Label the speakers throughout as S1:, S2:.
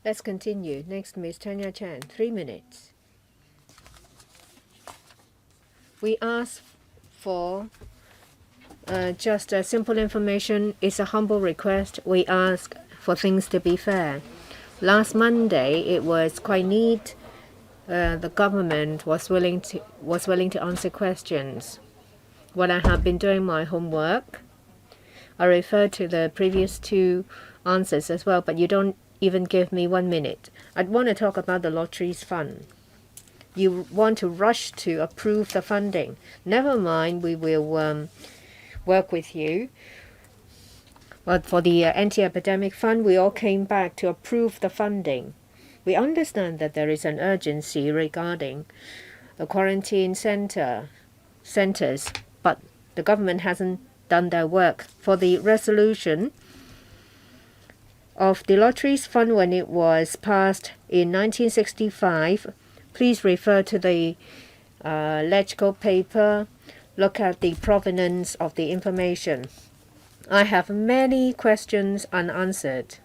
S1: Let's continue. Next, Ms. Tanya Chan, 3 minutes. We ask for just simple information. It's a humble request. We ask for things to be fair. Last Monday, it was quite neat. The government was willing to answer questions. When I have been doing my homework, I referred to the previous 2 answers as well, but you don't even give me 1 minute. I'd want to talk about the lotteries fund. You want to rush to approve the funding. Never mind, we will work with you. But for the anti-epidemic fund, we all came back to approve the funding. We understand that there is an urgency regarding the quarantine centers, but the government hasn't done their work. For the resolution of the lotteries fund when it was passed in 1965, please refer to the legislative paper. Look at the provenance of the information. I have many questions unanswered.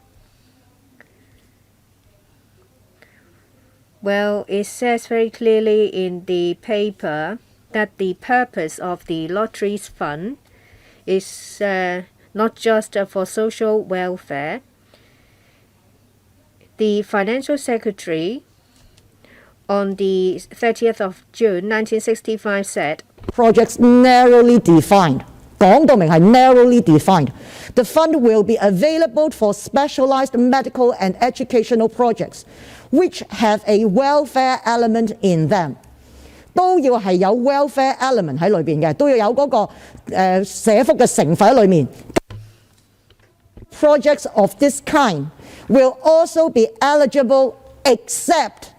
S1: Well, it says very clearly in the paper that the purpose of the lotteries fund is not just for social welfare. The financial secretary on the 30th of June 1965 said,
S2: projects narrowly defined. 講到明係 narrowly defined. The fund will be available for specialized medical and educational projects, which have a welfare element in them. 都要係有 welfare element 喺裏邊嘅，都要有嗰個社福嘅成分喺裏面。Projects of this kind will also be eligible except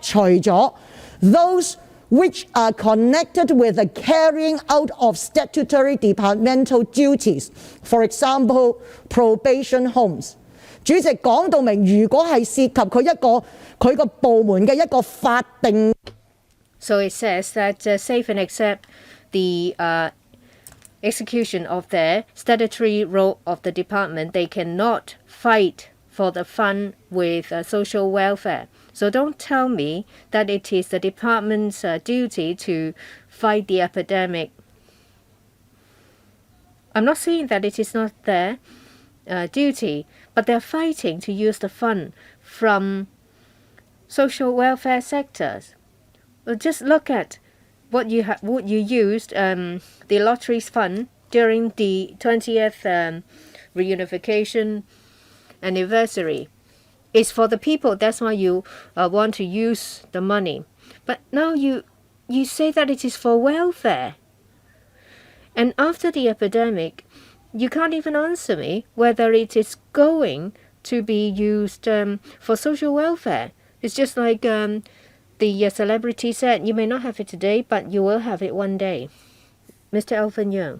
S2: 除咗 those which are connected with the carrying out of statutory departmental duties, for example, probation homes. 主席講到明，如果係涉及佢個部門嘅一個法定。
S1: So it says that save and accept the execution of their statutory role of the department, they cannot fight for the fund with social welfare. So don't tell me that it is the department's duty to fight the epidemic. I'm not saying that it is not their duty, but they're fighting to use the fund from social welfare sectors. Well, just look at what you used the lotteries fund during the 20th reunification anniversary. It's for the people. That's why you want to use the money. But now you say that it is for welfare. And after the epidemic, you can't even answer me whether it is going to be used for social welfare. It's just like the celebrity said, you may not have it today, but you will have it one day. Mr. Elvin Young.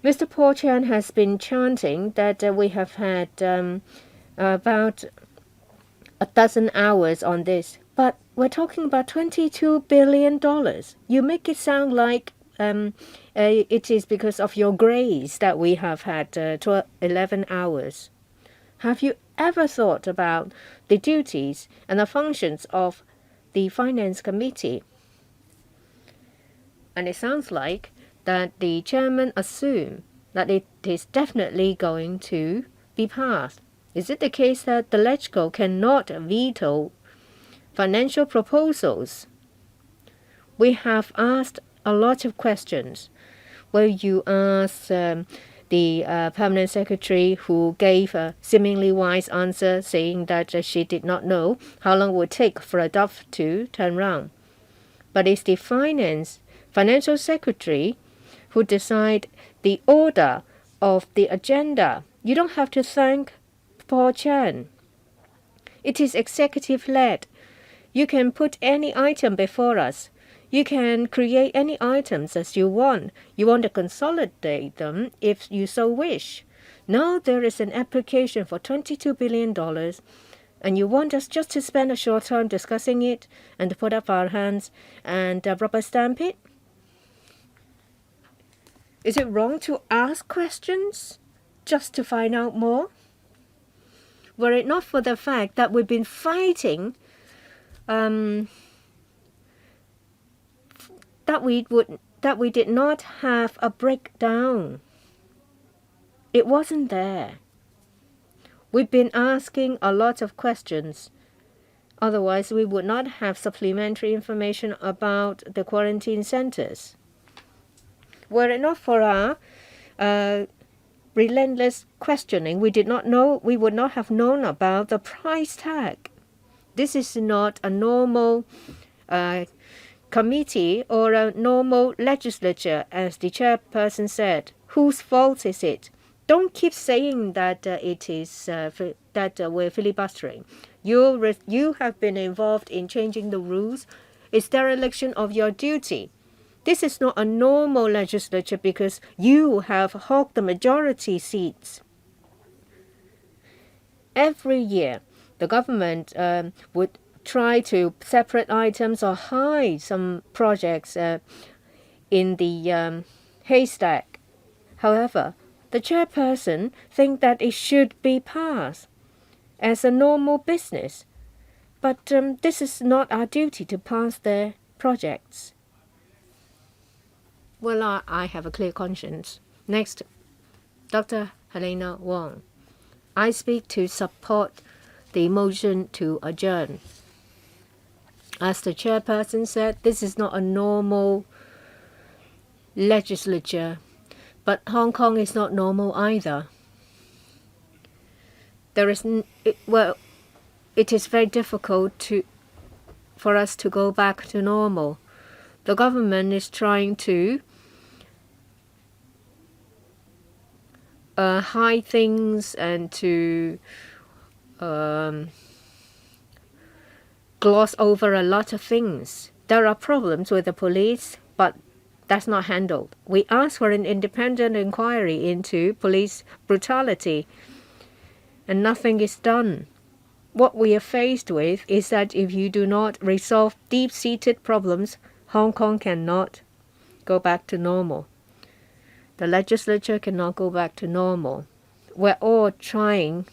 S1: Mr. Paul Chan has been chanting that we have had about a dozen hours on this, but we're talking about $22 billion. You make it sound like it is because of your grace that we have had 11 hours. Have you ever thought about the duties and the functions of the Finance Committee? And it sounds like that the chairman assumed that it is definitely going to be passed. Is it the case that the LegCo cannot veto financial proposals? We have asked a lot of questions. Will you ask the permanent secretary, who gave a seemingly wise answer saying that she did not know how long it would take for a dove to turn round? But it's the financial secretary who decide the order of the agenda. You don't have to thank Paul Chan. It is executive-led. You can put any item before us. You can create any items as you want. You want to consolidate them if you so wish. Now there is an application for $22 billion, and you want us just to spend a short time discussing it and to put up our hands and rubber stamp it? Is it wrong to ask questions just to find out more? Were it not for the fact that we've been fighting that we did not have a breakdown. It wasn't there. We've been asking a lot of questions. Otherwise, we would not have supplementary information about the quarantine centers. Were it not for our relentless questioning, we would not have known about the price tag. This is not a normal committee or a normal legislature, as the chairperson said. Whose fault is it? Don't keep saying that it is that we're filibustering. You have been involved in changing the rules. It's dereliction of your duty. This is not a normal legislature because you have hogged the majority seats. Every year, the government would try to separate items or hide some projects in the haystack. However, the chairperson thinks that it should be passed as a normal business. But this is not our duty to pass their projects. Well, I have a clear conscience. Next, Dr. Helena Wong. I speak to support the motion to adjourn. As the chairperson said, this is not a normal legislature, but Hong Kong is not normal either. It is very difficult for us to go back to normal. The government is trying to hide things and to gloss over a lot of things. There are problems with the police, but that's not handled. We ask for an independent inquiry into police brutality, and nothing is done. What we are faced with is that if you do not resolve deep-seated problems, Hong Kong cannot go back to normal. The legislature cannot go back to normal. We're all trying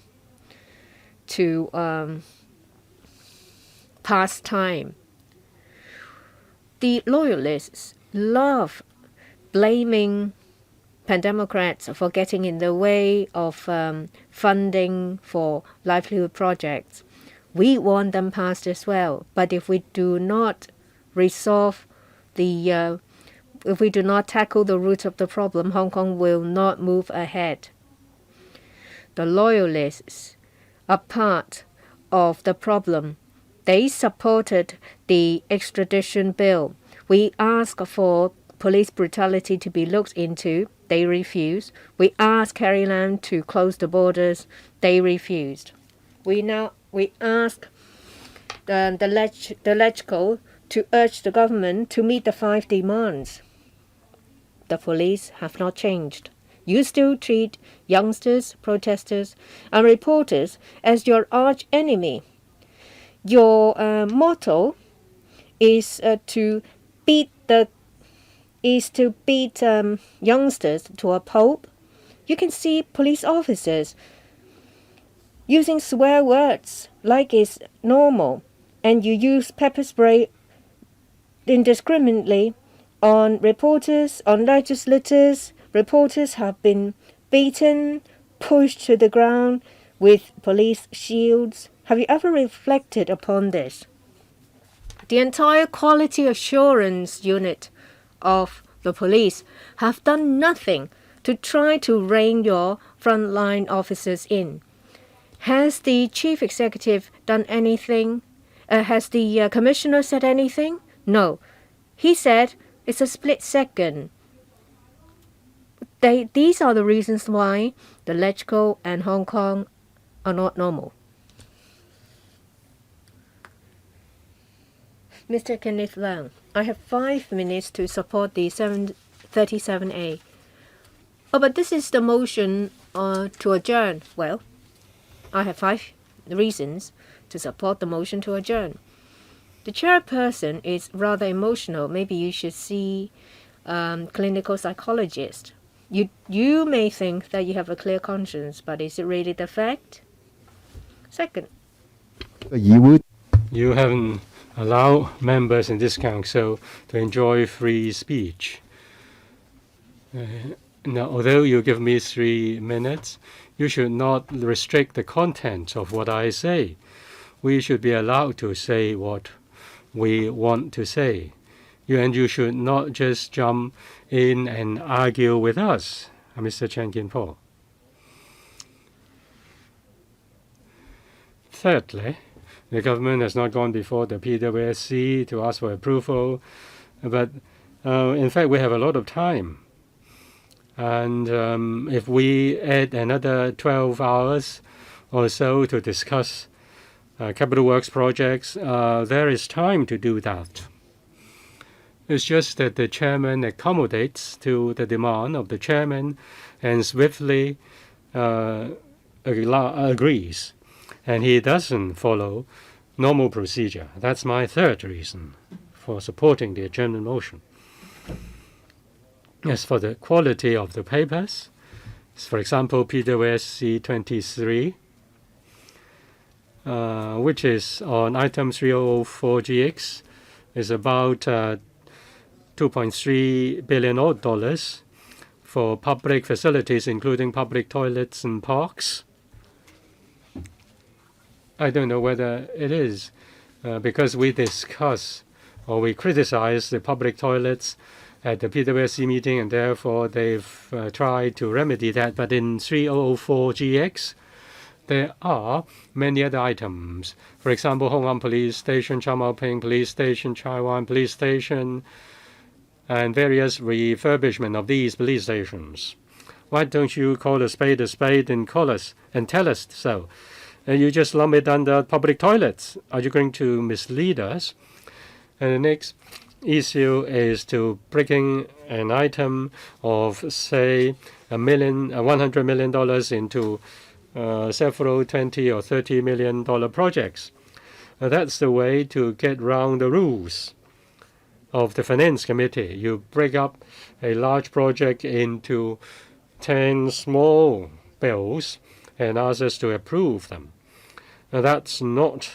S1: to pass time. The loyalists love blaming pan-democrats for getting in the way of funding for livelihood projects. We want them passed as well. But if we do not resolve if we do not tackle the root of the problem, Hong Kong will not move ahead. The loyalists are part of the problem. They supported the extradition bill. We asked for police brutality to be looked into. They refused. We asked Carrie Lam to close the borders. They refused. We ask the LegCo to urge the government to meet the 5 demands. The police have not changed. You still treat youngsters, protesters, and reporters as your arch enemy. Your motto is to beat youngsters to a pulp. You can see police officers using swear words like it's normal, and you use pepper spray indiscriminately on reporters, on legislators. Reporters have been beaten, pushed to the ground with police shields. Have you ever reflected upon this? The entire quality assurance unit of the police have done nothing to try to rein your frontline officers in. Has the chief executive done anything? Has the commissioner said anything? No. He said it's a split second. These are the reasons why the LegCo and Hong Kong are not normal. Mr. Kenneth Leung, I have 5 minutes to support the 737A. Oh, but this is the motion to adjourn. Well, I have 5 reasons to support the motion to adjourn. The chairperson is rather emotional. Maybe you should see clinical psychologist. You may think that you have a clear conscience, but is it really the fact? Second,
S3: 個議會
S4: You haven't allowed members in this council to enjoy free speech. Now, although you give me 3 minutes, you should not restrict the content of what I say. We should be allowed to say what we want to say. You should not just jump in and argue with us, Mr. Chen Kin-po. Thirdly, the government has not gone before the PWSC to ask for approval, but in fact we have a lot of time. And if we add another 12 hours or so to discuss capital works projects, there is time to do that. It's just that the chairman accommodates to the demand of the chairman and swiftly agrees. And he doesn't follow normal procedure. That's my third reason for supporting the adjournment motion. As for the quality of the papers, for example, PWSC 23, which is on item 3004GX, is about $2.3 billion for public facilities, including public toilets and parks. I don't know whether it is, because we discuss or we criticize the public toilets at the PWSC meeting, and therefore they've tried to remedy that. But in 3004GX, there are many other items. For example, Hong Kong Police Station, Chow Mau Ping Police Station, Chai Wan Police Station, and various refurbishment of these police stations. Why don't you call a spade and call us and tell us so? And you just lump it under public toilets. Are you going to mislead us? And the next issue is to breaking an item of, say, $100 million into several $20 or $30 million projects. That's the way to get round the rules of the Finance Committee. You break up a large project into 10 small bills and ask us to approve them. Now, that's not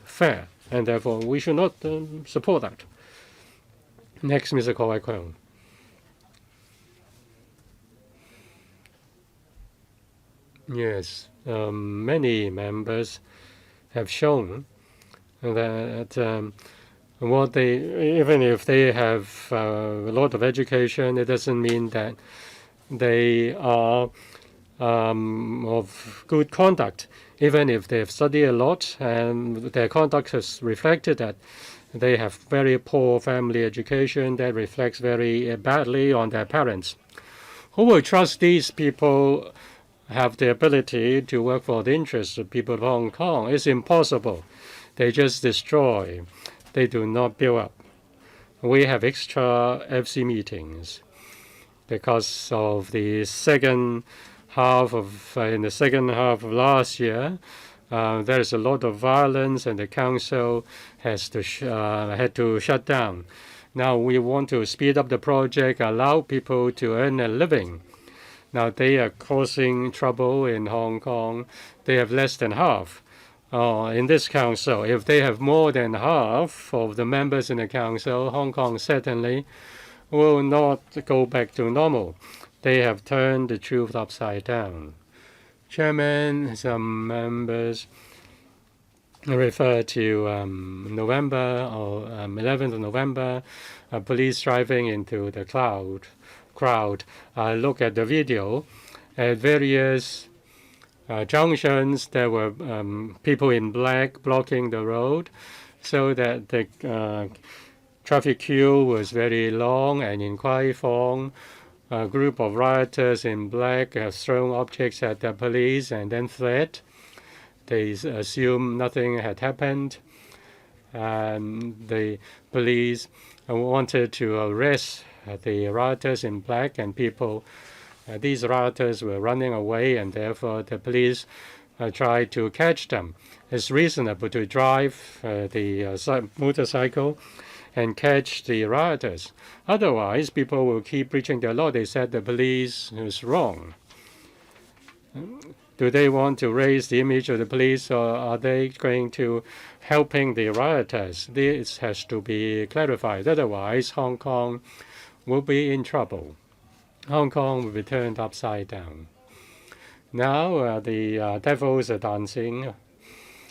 S4: fair, and therefore we should not support that. Next, Mr. Kwai Kwong. Yes, many members have shown that what they, even if they have a lot of education, it doesn't mean that they are of good conduct. Even if they have studied a lot and their conduct has reflected that they have very poor family education, that reflects very badly on their parents. Who will trust these people have the ability to work for the interests of people of Hong Kong? It's impossible. They just destroy. They do not build up. We have extra FC meetings because of the second half of in the second half of last year. There is a lot of violence, and the council has to had to shut down. Now we want to speed up the project, allow people to earn a living. Now they are causing trouble in Hong Kong. They have less than half in this council. If they have more than half of the members in the council, Hong Kong certainly will not go back to normal. They have turned the truth upside down. Chairman, some members refer to November or 11th of November, police driving into the crowd. I look at the video. At various junctions, there were people in black blocking the road, so that the traffic queue was very long. And in Kwai Fong, a group of rioters in black have thrown objects at the police and then fled. They assumed nothing had happened, and the police wanted to arrest the rioters in black, and people, these rioters were running away, and therefore the police tried to catch them. It's reasonable to drive the motorcycle and catch the rioters. Otherwise, people will keep breaching the law. They said the police was wrong. Do they want to raise the image of the police, or are they going to helping the rioters? This has to be clarified. Otherwise, Hong Kong will be in trouble. Hong Kong will be turned upside down. Now the devils are dancing,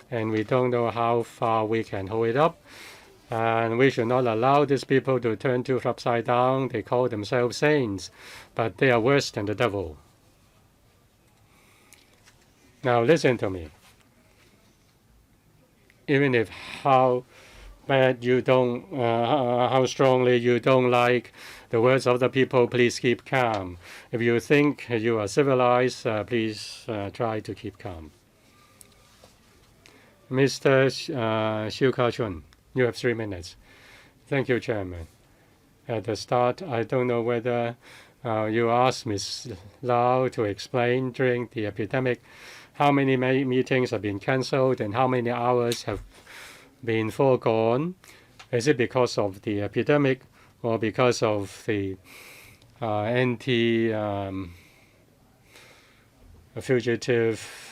S4: and we don't know how far we can hold it up. And we should not allow these people to turn to upside down. They call themselves saints, but they are worse than the devil. Now listen to me. Even if how bad you don't, how strongly you don't like the words of the people, please keep calm. If you think you are civilized, please try to keep calm. Mr. Xiu Ka-chun, you have 3 minutes. Thank you, Chairman. At the start, I don't know whether you asked Ms. Lau to explain during the epidemic how many meetings have been cancelled and how many hours have been foregone. Is it because of the epidemic or because of the anti-fugitive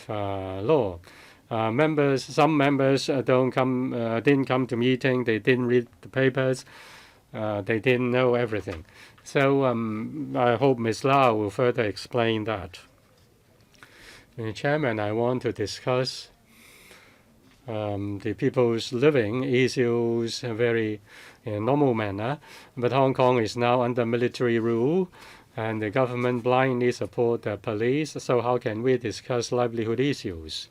S4: law? Some members didn't come to meeting. They didn't read the papers. They didn't know everything. So I hope Ms. Lau will further explain that. Chairman, I want to discuss the people's living issues very in a normal manner. But Hong Kong is now under military rule, and the government blindly support the police. So how can we discuss livelihood issues?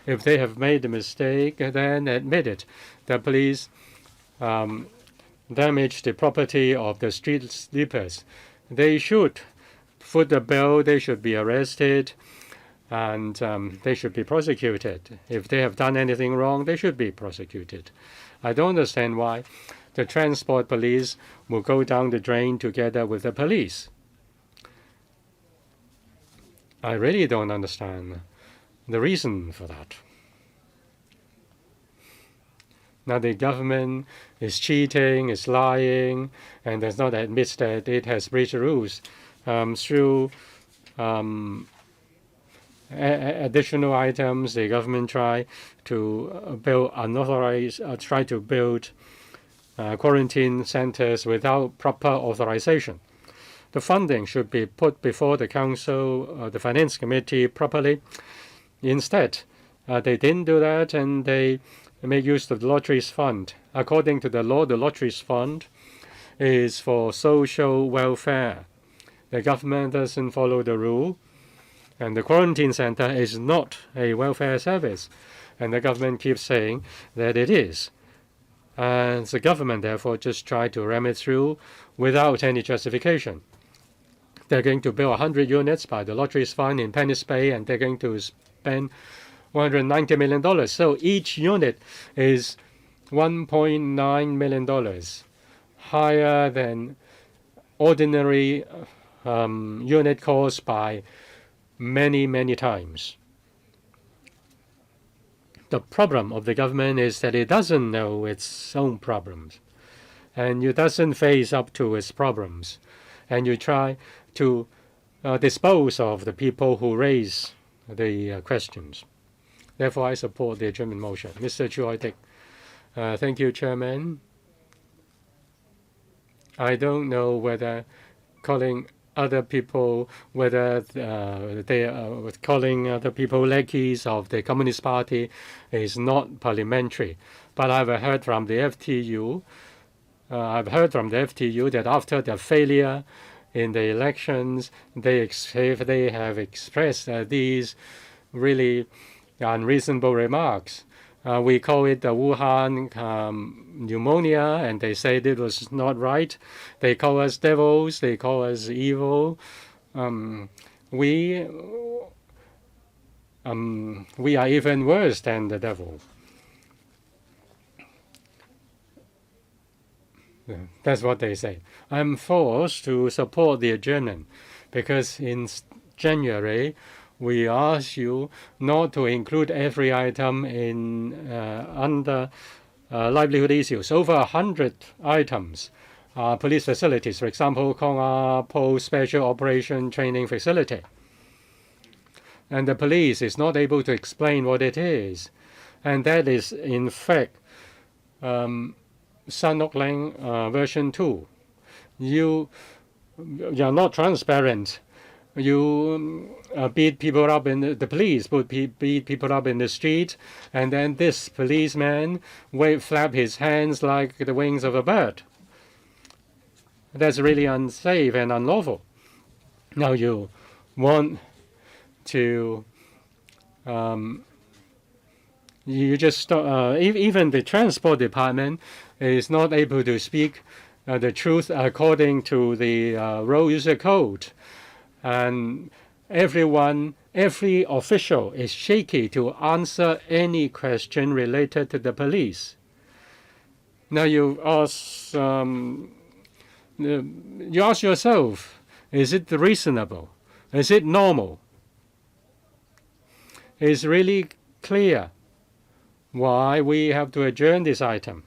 S4: If they have made a mistake, then admit it. The police damage the property of the street sleepers. They should foot the bill. They should be arrested, and they should be prosecuted. If they have done anything wrong, they should be prosecuted. I don't understand why the transport police will go down the drain together with the police. I really don't understand the reason for that. Now the government is cheating, is lying, and does not admit that it has breached the rules through additional items. The government try to build quarantine centers without proper authorization. The funding should be put before the council, the finance committee properly. Instead, they didn't do that, and they make use of the lotteries fund. According to the law, the lotteries fund is for social welfare. The government doesn't follow the rule, and the quarantine center is not a welfare service, and the government keeps saying that it is. And the government, therefore, just try to ram it through without any justification. They're going to build 100 units by the lotteries fund in Pennis Bay, and they're going to spend $190 million. So each unit is $1.9 million, higher than ordinary unit cost by many, many times. The problem of the government is that it doesn't know its own problems, and it doesn't face up to its problems, and you try to dispose of the people who raise the questions. Therefore, I support the adjournment motion. Mr. Chu-Hoi-Dik. Thank you, Chairman. I don't know whether calling other people, whether they are calling other people lackeys of the Communist Party is not parliamentary. But I've heard from the FTU, that after the failure in the elections, they have expressed these really unreasonable remarks. We call it the Wuhan pneumonia, and they say it was not right. They call us devils. They call us evil. We are even worse than the devil. That's what they say. I'm forced to support the adjournment because in January, we ask you not to include every item in under livelihood issues. Over 100 items are police facilities. For example, Kong Ah Po Special Operation Training Facility. and the police is not able to explain what it is. And that is, in fact, Sanoklang version 2. You're not transparent. You beat people up in the police beat people up in the street, and then this policeman flap his hands like the wings of a bird. That's really unsafe and unlawful. Now you want to you just even the transport department is not able to speak the truth according to the road user code, and every official is shaky to answer any question related to the police. Now you ask yourself, is it reasonable? Is it normal? It's really clear why we have to adjourn this item.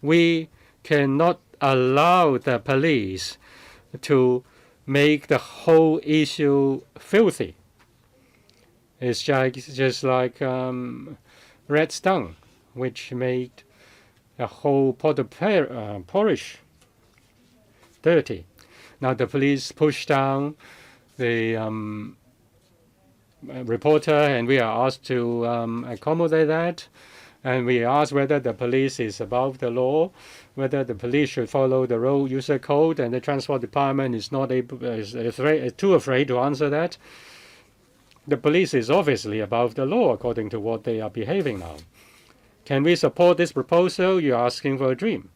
S4: We cannot allow the police to make the whole issue filthy. It's just like red stung, which made a whole pot of porridge dirty. Now the police push down the reporter, and we are asked to accommodate that. And we ask whether the police is above the law, whether the police should follow the road user code, and the transport department is not able, is too afraid to answer that. The police is obviously above the law according to what they are behaving now. Can we support this proposal? You're asking for a dream.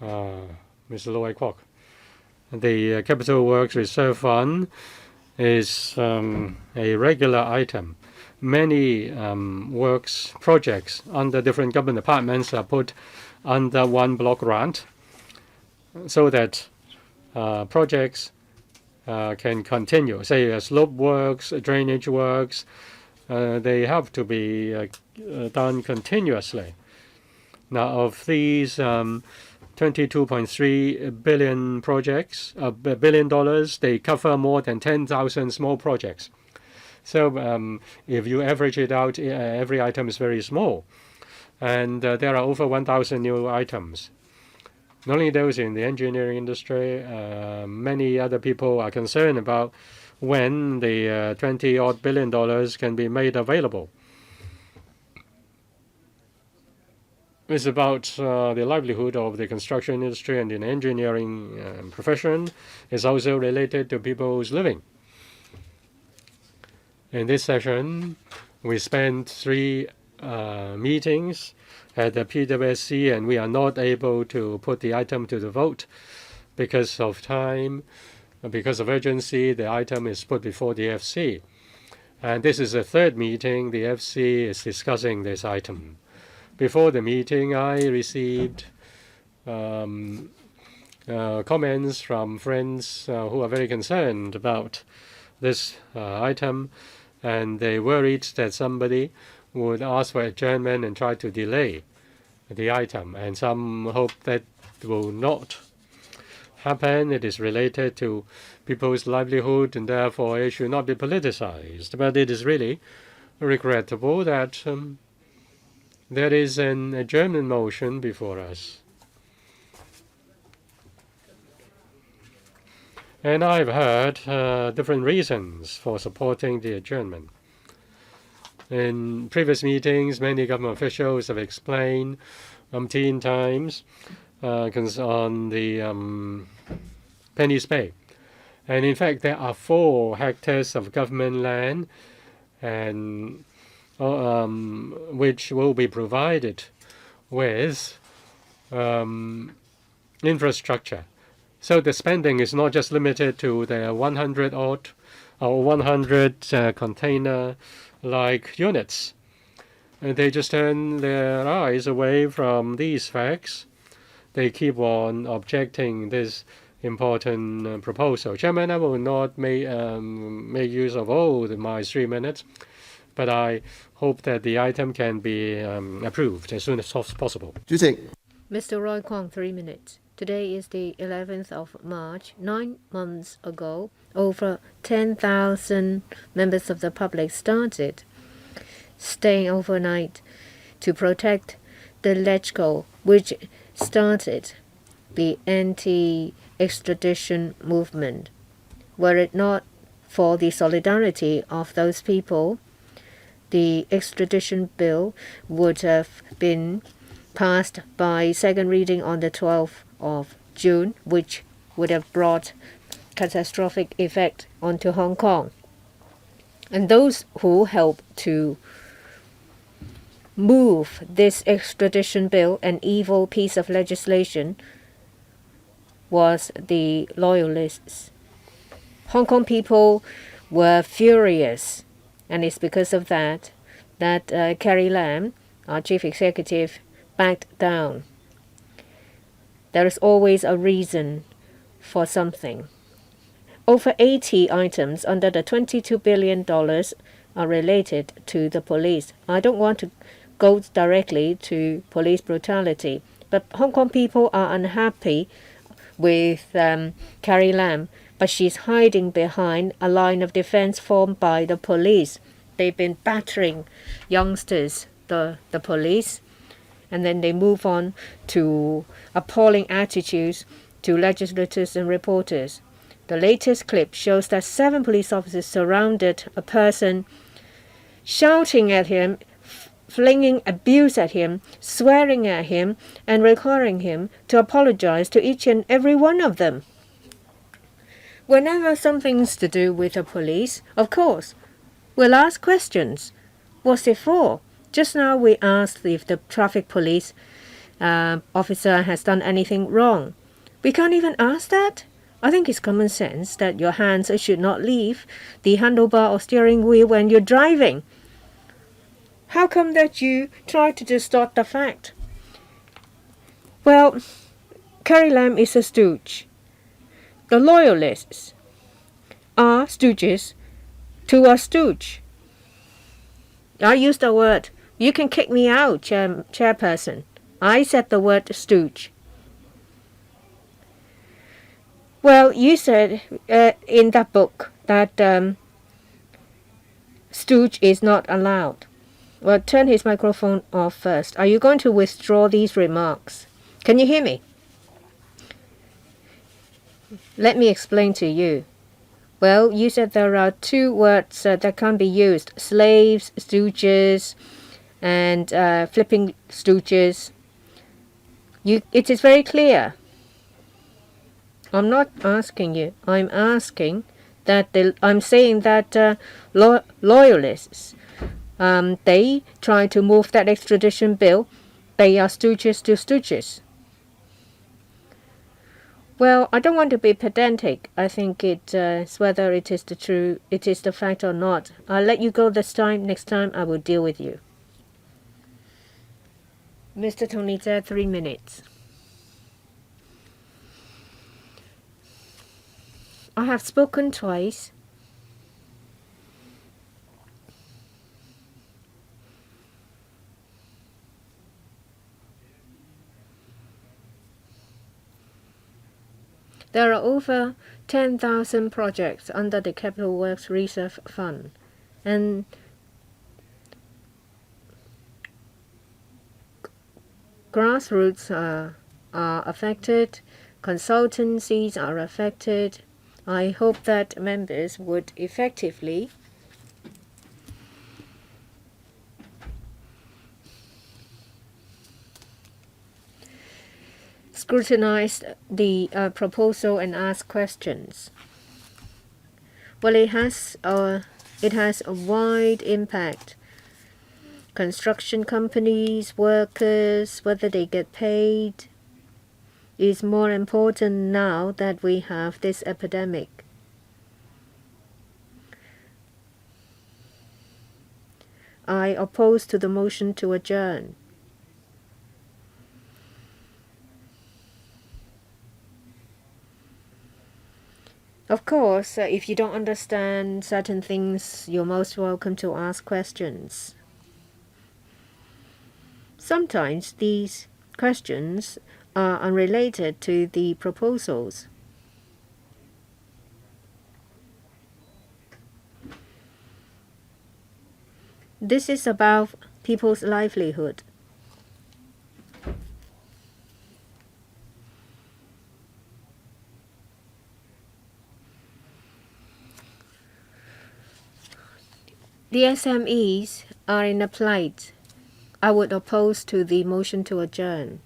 S4: Mr. Loy Kwok. The Capital Works Reserve Fund is a regular item. Many works projects under different government departments are put under one block grant so that projects can continue. Say slope works, drainage works, they have to be done continuously. Now of these 22.3 billion projects, $1 billion, they cover more than 10,000 small projects. So if you average it out, every item is very small. And there are over 1,000 new items. Not only those in the engineering industry, many other people are concerned about when the $20-odd billion can be made available. It's about the livelihood of the construction industry and the engineering profession. It's also related to people's living. In this session, we spent 3 meetings at the PWSC, and we are not able to put the item to the vote because of time, because of urgency. The item is put before the FC. And this is the 3rd meeting the FC is discussing this item. Before the meeting, I received comments from friends who are very concerned about this item, and they worried that somebody would ask for adjournment and try to delay the item. And some hope that will not happen. It is related to people's livelihood, and therefore it should not be politicized. But it is really regrettable that there is an adjournment motion before us. And I've heard different reasons for supporting the adjournment. In previous meetings, many government officials have explained umpteen times on the Penny's Bay. And in fact, there are 4 hectares of government land, and which will be provided with infrastructure. So the spending is not just limited to the 100-odd or 100 container-like units. And they just turn their eyes away from these facts. They keep on objecting this important proposal. Chairman, I will not make use of all my 3 minutes, but I hope that the item can be approved as soon as possible.
S3: 主席，
S1: Mr. Roy Kwong, 3 minutes. Today is the 11th of March. 9 months ago, over 10,000 members of the public started staying overnight to protect the LegCo, which started the anti-extradition movement. Were it not for the solidarity of those people, the extradition bill would have been passed by second reading on the 12th of June, which would have brought catastrophic effect onto Hong Kong. And those who helped to move this extradition bill, an evil piece of legislation, was the loyalists. Hong Kong people were furious, and it's because of that Carrie Lam, our chief executive, backed down. There is always a reason for something. Over 80 items under the $22 billion are related to the police. I don't want to go directly to police brutality, but Hong Kong people are unhappy with Carrie Lam, but she's hiding behind a line of defense formed by the police. They've been battering youngsters, the police, and then they move on to appalling attitudes to legislators and reporters. The latest clip shows that 7 police officers surrounded a person, shouting at him, flinging abuse at him, swearing at him, and requiring him to apologize to each and every one of them. Whenever something's to do with the police, of course, we'll ask questions. What's it for? Just now we asked if the traffic police officer has done anything wrong. We can't even ask that? I think it's common sense that your hands should not leave the handlebar or steering wheel when you're driving. How come that you try to distort the fact? Well, Carrie Lam is a stooge. The loyalists are stooges to a stooge. I used the word. You can kick me out, chairperson. I said the word stooge. Well, you said in that book that stooge is not allowed. Well, turn his microphone off first. Are you going to withdraw these remarks? Can you hear me? Let me explain to you. Well, you said there are 2 words that can't be used. Slaves, stooges, and flipping stooges. It is very clear. I'm not asking you. I'm asking that I'm saying that loyalists, they try to move that extradition bill. They are stooges to stooges. Well, I don't want to be pedantic. I think it's whether it is the fact or not. I'll let you go this time. Next time I will deal with you. Mr. Tony Zhe, 3 minutes. I have spoken twice. There are over 10,000 projects under the Capital Works Reserve Fund, and grassroots are affected, consultancies are affected. I hope that members would effectively scrutinize the proposal and ask questions. Well, it has a wide impact. Construction companies, workers, whether they get paid, is more important now that we have this epidemic. I oppose to the motion to adjourn. Of course, if you don't understand certain things, you're most welcome to ask questions. Sometimes these questions are unrelated to the proposals. This is about people's livelihood. The SMEs are in a plight. I would oppose to the motion to adjourn.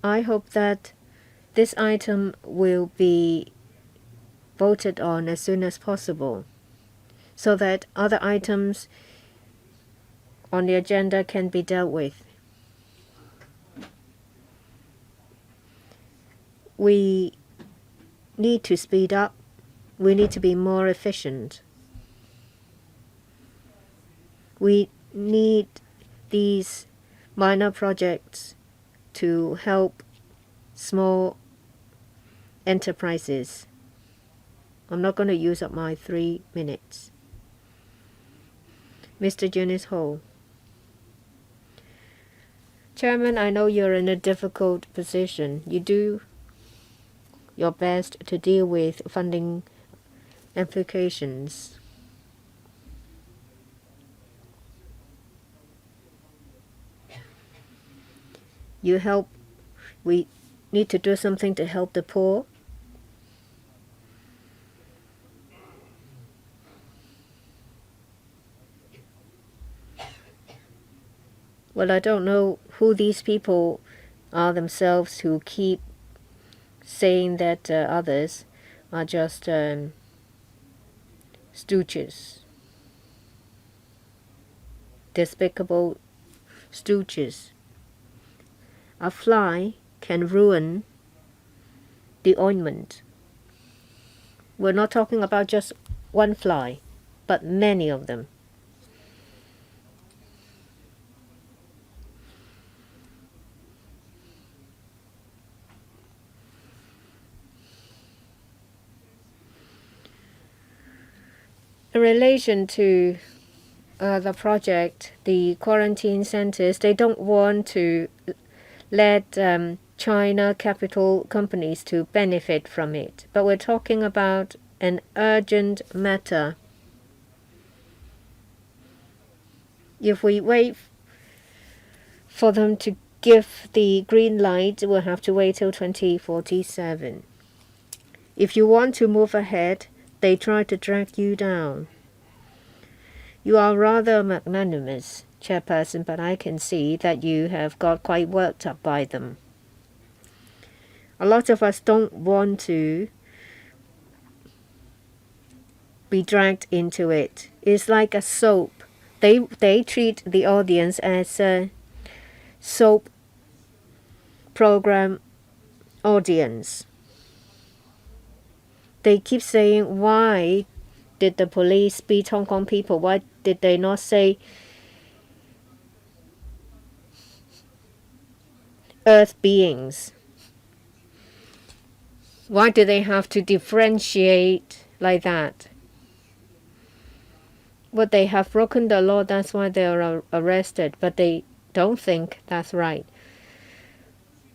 S1: I hope that this item will be voted on as soon as possible so that other items on the agenda can be dealt with. We need to speed up. We need to be more efficient. We need these minor projects to help small enterprises. I'm not going to use up my 3 minutes. Mr. Junius Ho. Chairman, I know you're in a difficult position. You do your best to deal with funding implications. We need to do something to help the poor. Well, I don't know who these people are themselves who keep saying that others are just stooges, despicable stooges. A fly can ruin the ointment. We're not talking about just one fly, but many of them. In relation to the project, the quarantine centers, they don't want to let China capital companies to benefit from it. But we're talking about an urgent matter. If we wait for them to give the green light, we'll have to wait till 2047. If you want to move ahead, they try to drag you down. You are rather magnanimous, Chairperson, but I can see that you have got quite worked up by them. A lot of us don't want to be dragged into it. It's like a soap. They treat the audience as a soap program audience. They keep saying, why did the police beat Hong Kong people? Why did they not say earth beings? Why do they have to differentiate like that? Well, they have broken the law, that's why they are arrested, but they don't think that's right.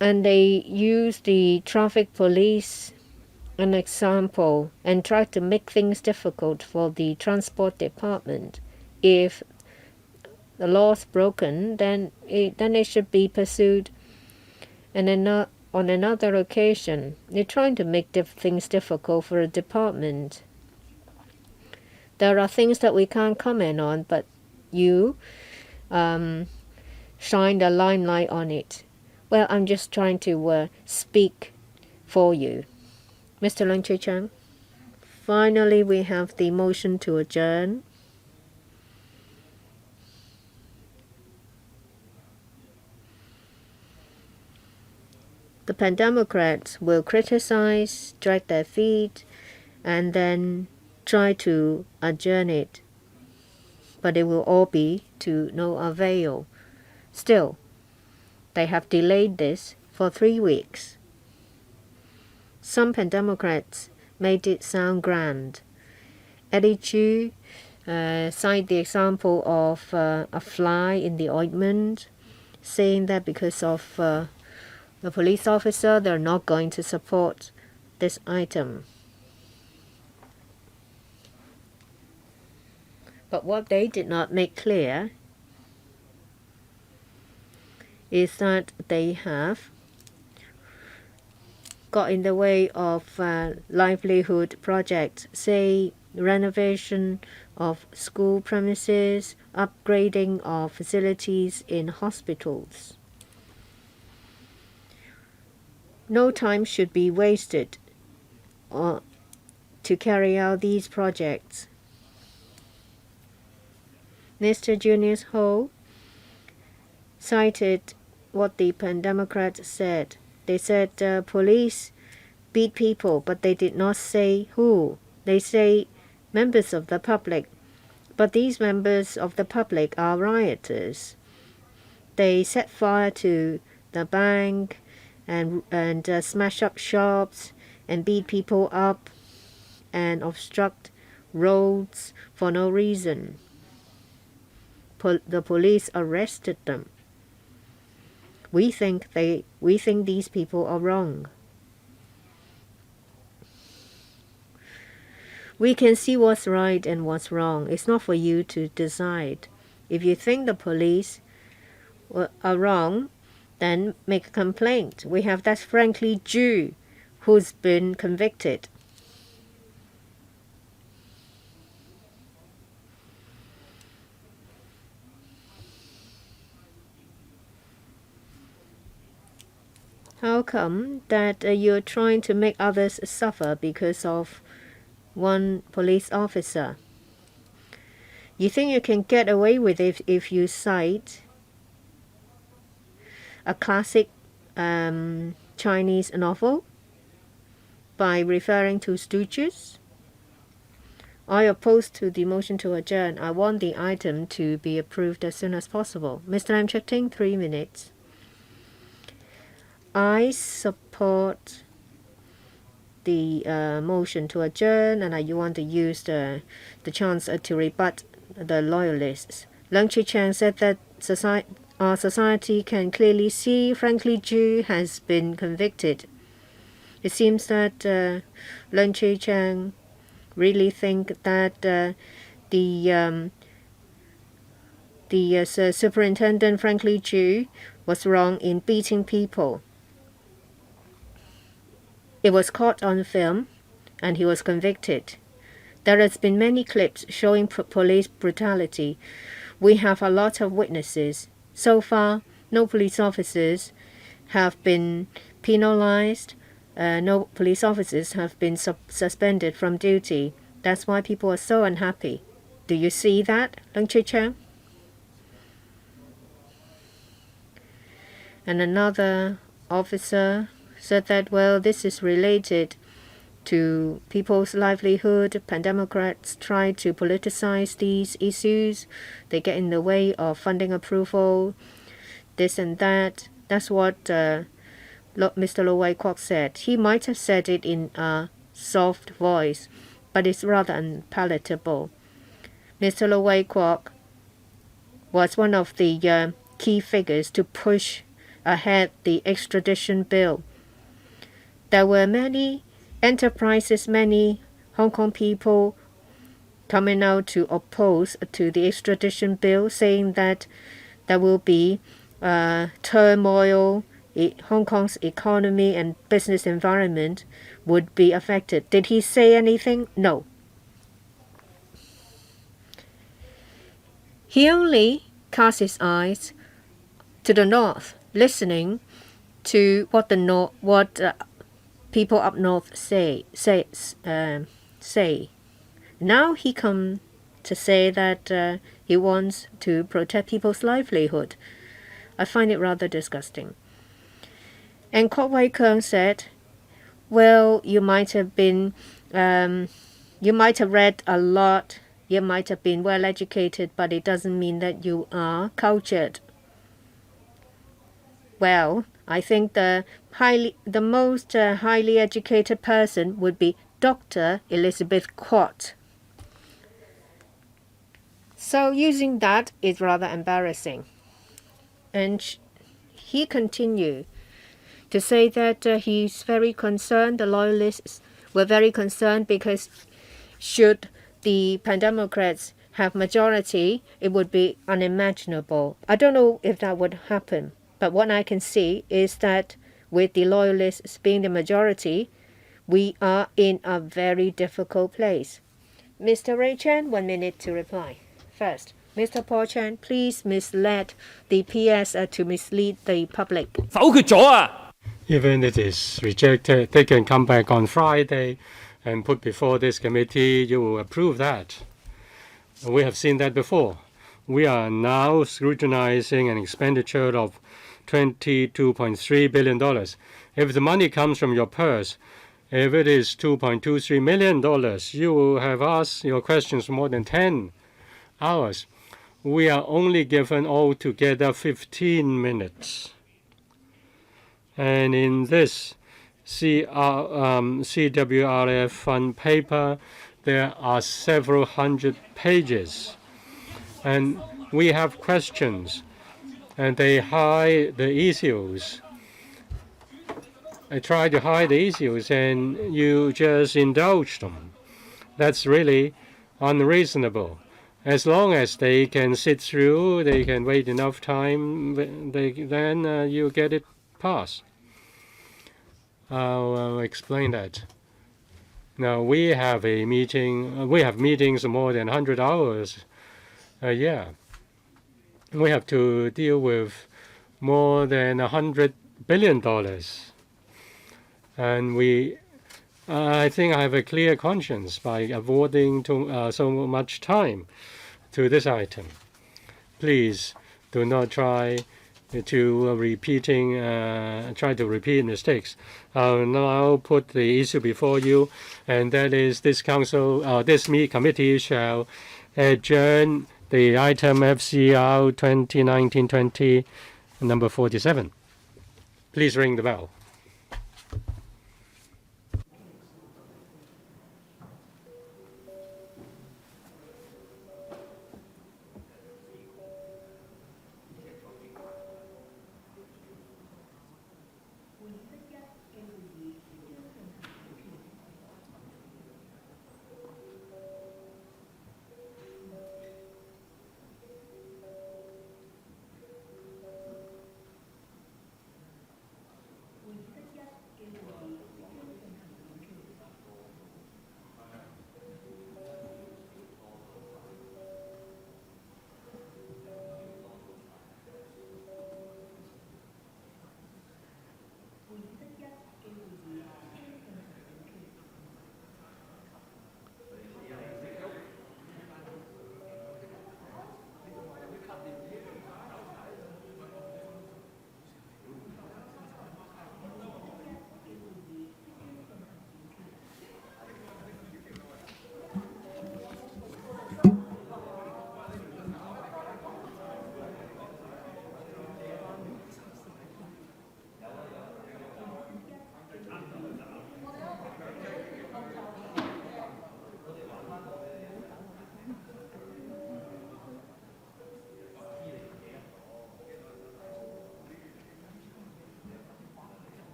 S1: And they use the traffic police an example and try to make things difficult for the transport department. If the law is broken, then it should be pursued. And then on another occasion, they're trying to make things difficult for a department. There are things that we can't comment on, but you shine the limelight on it. Well, I'm just trying to speak for you. Mr. Leung Chee-Chang, finally we have the motion to adjourn. The Pan-Democrats will criticize, drag their feet, and then try to adjourn it. But it will all be to no avail. Still, they have delayed this for 3 weeks. Some Pan-Democrats made it sound grand. Eddie Chu cited the example of a fly in the ointment, saying that because of the police officer, they're not going to support this item. But what they did not make clear is that they have got in the way of livelihood projects, say renovation of school premises, upgrading of facilities in hospitals. No time should be wasted to carry out these projects. Mr. Junius Ho cited what the Pan-Democrats said. They said police beat people, but they did not say who. They say members of the public. But these members of the public are rioters. They set fire to the bank and smash up shops and beat people up and obstruct roads for no reason. The police arrested them. We think these people are wrong. We can see what's right and what's wrong. It's not for you to decide. If you think the police are wrong, then make a complaint. We have that Frankly Jew who's been convicted. How come that you're trying to make others suffer because of one police officer? You think you can get away with it if you cite a classic Chinese novel by referring to stooges? I oppose to the motion to adjourn. I want the item to be approved as soon as possible. Mr. Lam Cheuk-Ting, 3 minutes. I support the motion to adjourn, and I want to use the chance to rebut the loyalists. Leung Chi-Chang said that our society can clearly see Frankly Jew has been convicted. It seems that Leung Chi-Chang really think that the Superintendent Frankly Jew was wrong in beating people. It was caught on film, and he was convicted. There has been many clips showing police brutality. We have a lot of witnesses. So far, no police officers have been penalized. No police officers have been suspended from duty. That's why people are so unhappy. Do you see that, Leung Chi-Chang? And another officer said that, well, this is related to people's livelihood. Pan-Democrats try to politicize these issues. They get in the way of funding approval, this and that. That's what Mr. Lo Wai Kwok said. He might have said it in a soft voice, but it's rather unpalatable. Mr. Lo Wai Kwok was one of the key figures to push ahead the extradition bill. There were many enterprises, many Hong Kong people coming out to oppose to the extradition bill, saying that there will be turmoil, Hong Kong's economy and business environment would be affected. Did he say anything? No. He only cast his eyes to the north, listening to what people up north say. Now he come to say that he wants to protect people's livelihood. I find it rather disgusting. And Kwok Wai Keung said, well, you might have been, you might have read a lot, you might have been well educated, but it doesn't mean that you are cultured. Well, I think the most highly educated person would be Dr. Elizabeth Quat. So using that is rather embarrassing. And he continued to say that he's very concerned, the loyalists were very concerned because should the Pan-Democrats have majority, it would be unimaginable. I don't know if that would happen, but what I can see is that with the loyalists being the majority, we are in a very difficult place. Mr. Ray Chan, 1 minute to reply. First, Mr. Paul Chan, please mislead the PS to mislead the public.
S5: 否決咗啊！
S4: Even it is rejected, they can come back on Friday and put before this committee. You will approve that. We have seen that before. We are now scrutinizing an expenditure of $22.3 billion. If the money comes from your purse, if it is $2.23 million, you will have asked your questions for more than 10 hours. We are only given altogether 15 minutes. And in this CWRF fund paper, there are several hundred pages. And we have questions, and they hide the issues. I try to hide the issues, and you just indulge them. That's really unreasonable. As long as they can sit through, they can wait enough time, then you get it passed. I'll explain that. Now we have a meeting. We have meetings more than 100 hours a year. We have to deal with more than $100 billion, and I think I have a clear conscience by avoiding so much time to this item. Please do not try to repeat mistakes. I'll now put the issue before you, and that is this committee shall adjourn the item FCR 2019-20 number 47. Please ring the bell.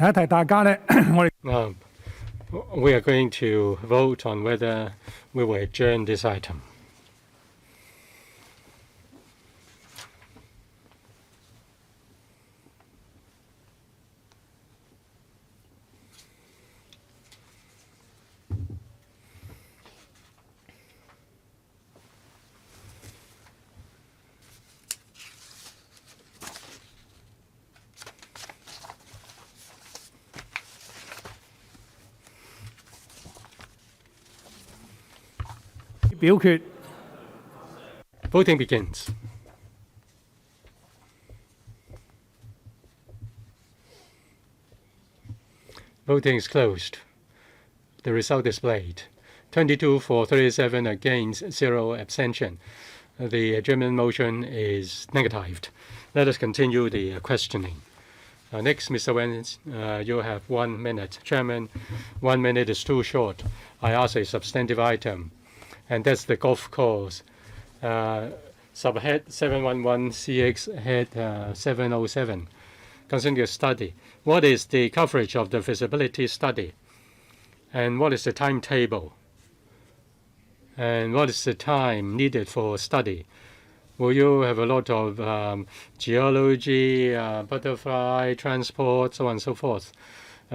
S5: 提一提大家咧，我哋
S4: We are going to vote on whether we will adjourn this item.
S5: 表決。
S4: Voting begins. Voting is closed. The result displayed. 22 for 37 against, 0 abstention. The adjournment motion is negatived. Let us continue the questioning. Next, Mr. Wen, you have 1 minute. Chairman, 1 minute is too short. I ask a substantive item, and that's the golf course. Subhead 711 CX head 707. Concerning the study, what is the coverage of the feasibility study? And what is the timetable? And what is the time needed for study? Will you have a lot of geology, butterfly, transport, so on and so forth,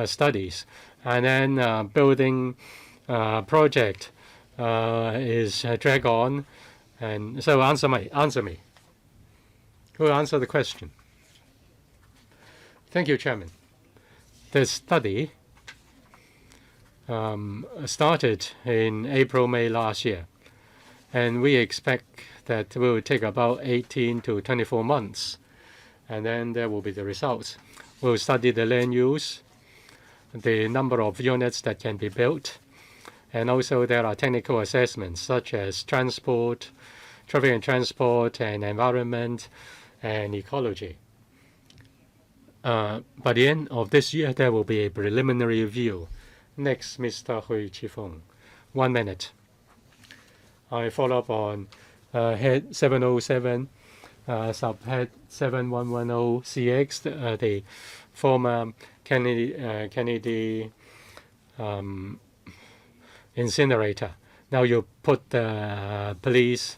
S4: studies? And then building project is drag on. And so answer me. Who will answer the question? Thank you, Chairman. The study started in April, May last year, and we expect that it will take about 18 to 24 months, and then there will be the results. We'll study the land use, the number of units that can be built, and also there are technical assessments such as transport, traffic and transport, and environment and ecology. By the end of this year, there will be a preliminary review. Next, Mr. Hui Chifeng, 1 minute. I follow up on head 707, subhead 7110 CX, the former Kennedy incinerator. Now you put the police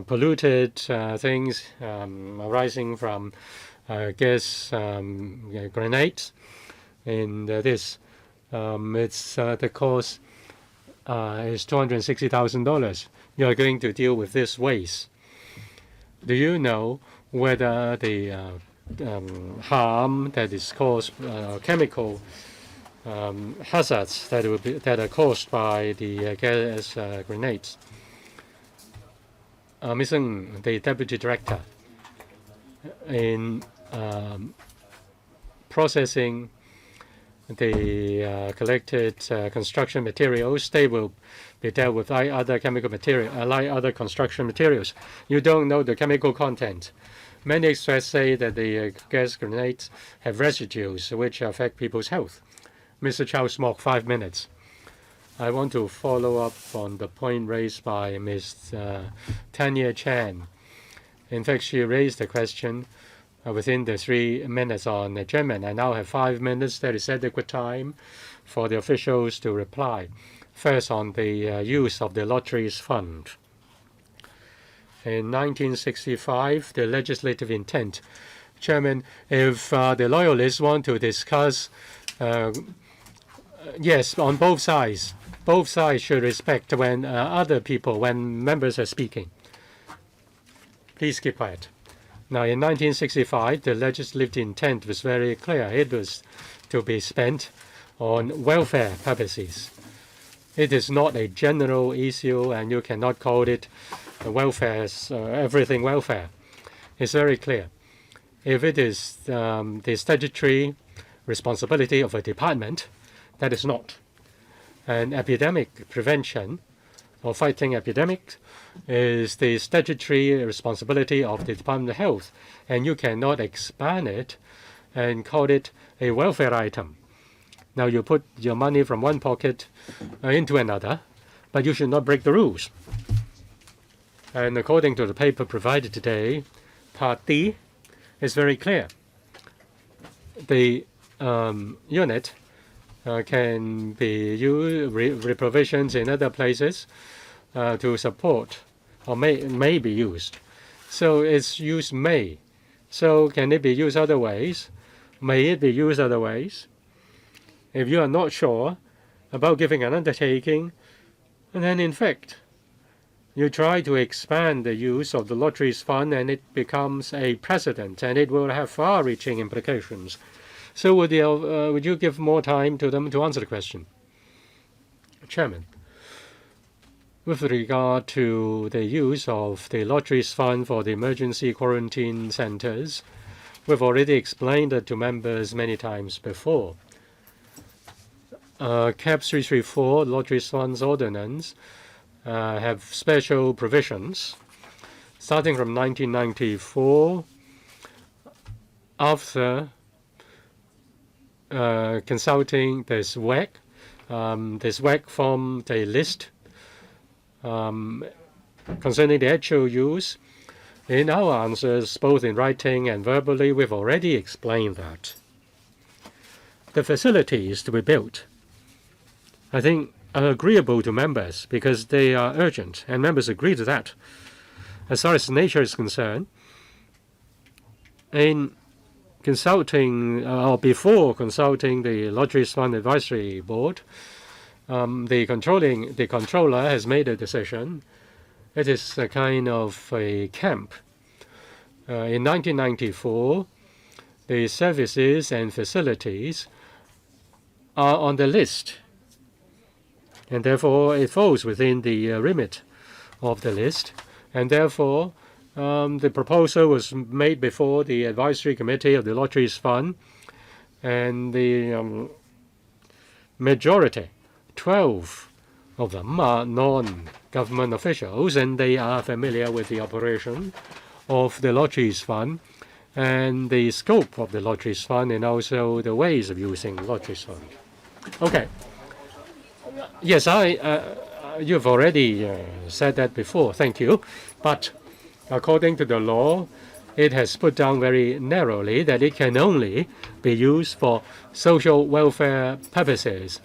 S4: polluted things arising from gas grenades in this. It's the cost is $260,000. You are going to deal with this waste. Do you know whether the harm that is caused, chemical hazards that are caused by the gas grenades? Mr. the Deputy Director, in processing the collected construction materials, they will be dealt with like other chemical material, like other construction materials. You don't know the chemical content. Many experts say that the gas grenades have residues which affect people's health. Mr. Charles Mock, 5 minutes. I want to follow up on the point raised by Ms. Tanya Chan. In fact, she raised the question within the 3 minutes on adjournment. I now have 5 minutes. That is adequate time for the officials to reply. First, on the use of the lotteries fund. In 1965, the legislative intent. Chairman, if the loyalists want to discuss, yes, on both sides should respect when when members are speaking. Please keep quiet. Now, in 1965, the legislative intent was very clear. It was to be spent on welfare purposes. It is not a general issue, and you cannot call it welfare, everything welfare. It's very clear. If it is the statutory responsibility of a department, that is not. And epidemic prevention or fighting epidemics is the statutory responsibility of the Department of Health, and you cannot expand it and call it a welfare item. Now you put your money from one pocket into another, but you should not break the rules. And according to the paper provided today, Part D is very clear. the unit can be used, reprovisions in other places to support, or may be used. So it's used may. So can it be used other ways? May it be used other ways? If you are not sure about giving an undertaking, and then in fact you try to expand the use of the lotteries fund and it becomes a precedent and it will have far-reaching implications. So would you give more time to them to answer the question? Chairman, with regard to the use of the lotteries fund for the emergency quarantine centers, we've already explained it to members many times before. CAP 334 lotteries funds ordinance have special provisions starting from 1994 after consulting the SWAC. The SWAC formed a list concerning the actual use. In our answers, both in writing and verbally, we've already explained that. The facilities to be built, I think, are agreeable to members because they are urgent, and members agree to that. As far as nature is concerned, in consulting or before consulting the Lotteries Fund Advisory Board, the controller has made a decision. It is a kind of a camp. In 1994, the services and facilities are on the list, and therefore it falls within the remit of the list, and therefore the proposal was made before the advisory committee of the Lotteries Fund, and the majority, 12 of them, are non-government officials, and they are familiar with the operation of the Lotteries Fund and the scope of the Lotteries Fund and also the ways of using Lotteries Fund. Okay. Yes, you've already said that before. Thank you. But according to the law, it has put down very narrowly that it can only be used for social welfare purposes.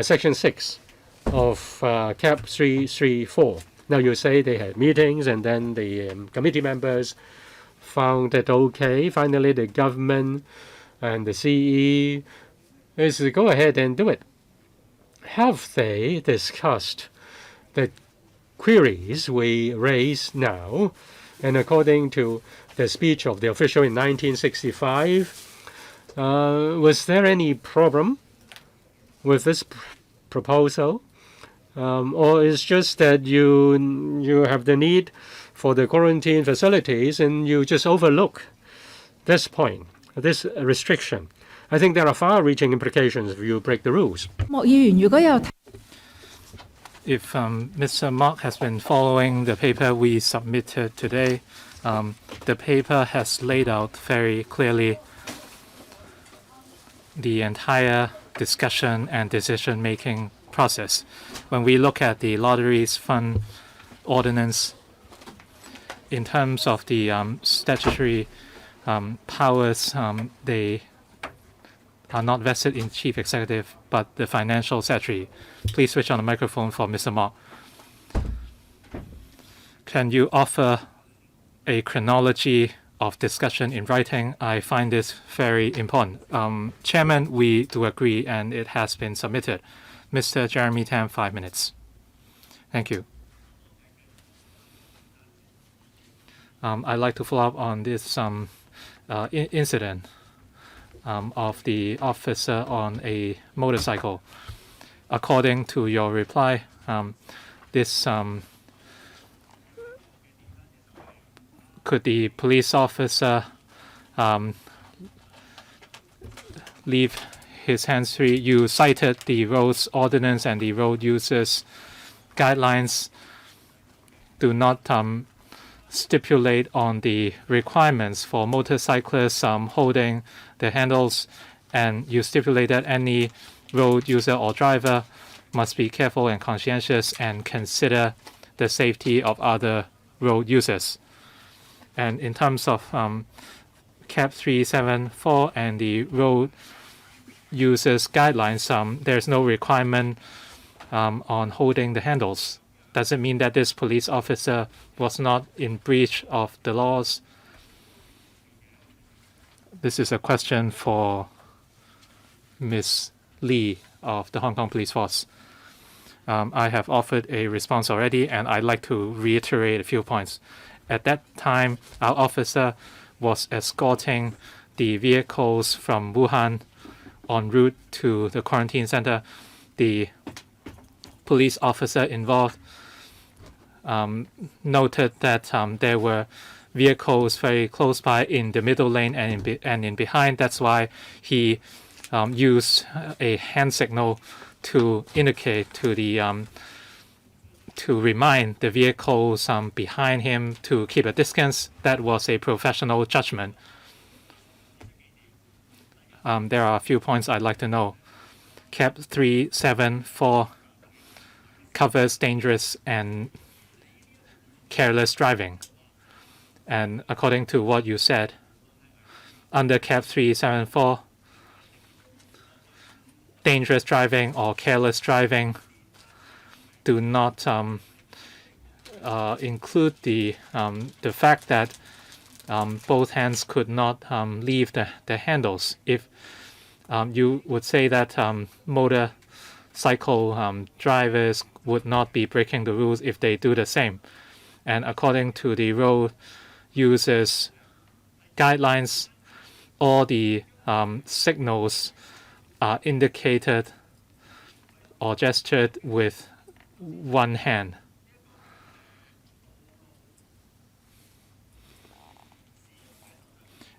S4: Section 6 of CAP 334. Now you say they had meetings and then the committee members found it okay. Finally, the government and the CE is to go ahead and do it. Have they discussed the queries we raise now? And according to the speech of the official in 1965, was there any problem with this proposal? Or is just that you have the need for the quarantine facilities and you just overlook this point, this restriction? I think there are far-reaching implications if you break the rules.
S6: If Mr. Mark has been following the paper we submitted today, the paper has laid out very clearly the entire discussion and decision-making process. When we look at the Lotteries Fund Ordinance, in terms of the statutory powers, they are not vested in Chief Executive, but the Financial Secretary. Please switch on the microphone for Mr. Mark. Can you offer a chronology of discussion in writing? I find this very important. Chairman, we do agree, and it has been submitted. Mr. Jeremy Tam, 5 minutes. Thank you. I'd like to follow up on this incident of the officer on a motorcycle. According to your reply, this could the police officer leave his hands free? You cited the roads ordinance and the road users guidelines do not stipulate on the requirements for motorcyclists holding the handles, and you stipulate that any road user or driver must be careful and conscientious and consider the safety of other road users. And in terms of CAP 374 and the road users guidelines, there's no requirement on holding the handles. Does it mean that this police officer was not in breach of the laws? This is a question for Ms. Lee of the Hong Kong Police Force. I have offered a response already, and I'd like to reiterate a few points. At that time, our officer was escorting the vehicles from Wuhan en route to the quarantine center. The police officer involved noted that there were vehicles very close by in the middle lane and in behind. That's why he used a hand signal to indicate to the to remind the vehicles behind him to keep a distance. That was a professional judgment. There are a few points I'd like to know. CAP 374 covers dangerous and careless driving. And according to what you said, under CAP 374, dangerous driving or careless driving do not include the fact that both hands could not leave the handles. If you would say that motorcycle drivers would not be breaking the rules if they do the same. And according to the road users guidelines, all the signals are indicated or gestured with one hand.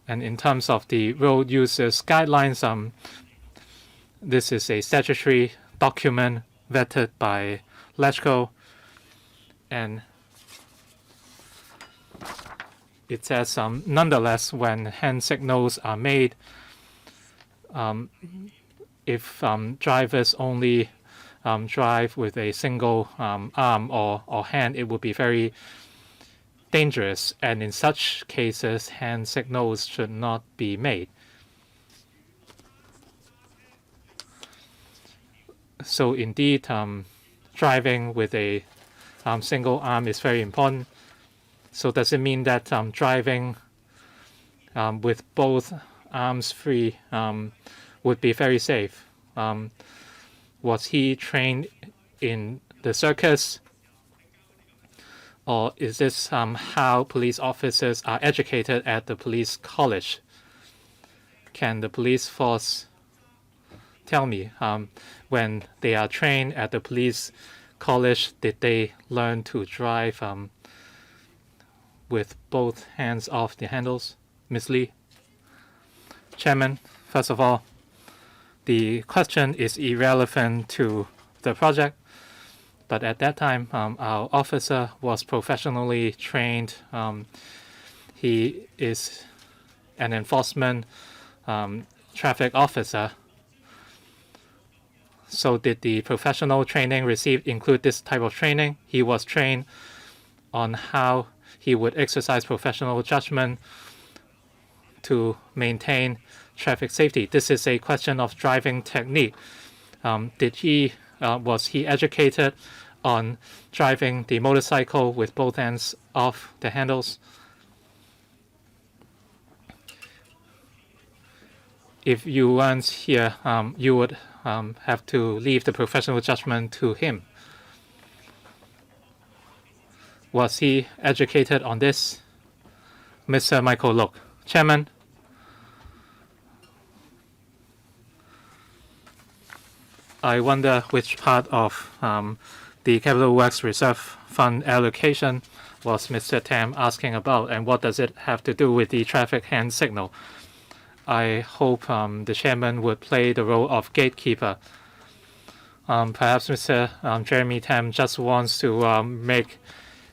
S6: And in terms of the road users guidelines, this is a statutory document vetted by LegCo, and it says nonetheless, when hand signals are made, if drivers only drive with a single arm or hand, it would be very dangerous, and in such cases hand signals should not be made. So indeed, driving with a single arm is very important. So does it mean that driving with both arms free would be very safe? Was he trained in the circus? Or is this how police officers are educated at the police college? Can the police force tell me, when they are trained at the police college, did they learn to drive with both hands off the handles? Ms. Lee? Chairman, first of all, the question is irrelevant to the project, but at that time, our officer was professionally trained. He is an enforcement traffic officer. So did the professional training received include this type of training? He was trained on how he would exercise professional judgment to maintain traffic safety. This is a question of driving technique. Was he educated on driving the motorcycle with both hands off the handles? If you weren't here, you would have to leave the professional judgment to him. Was he educated on this? Mr. Michael Look. Chairman. I wonder which part of the Capital Works Reserve Fund allocation was Mr. Tam asking about, and what does it have to do with the traffic hand signal? I hope the chairman would play the role of gatekeeper. Perhaps Mr. Jeremy Tam just wants to make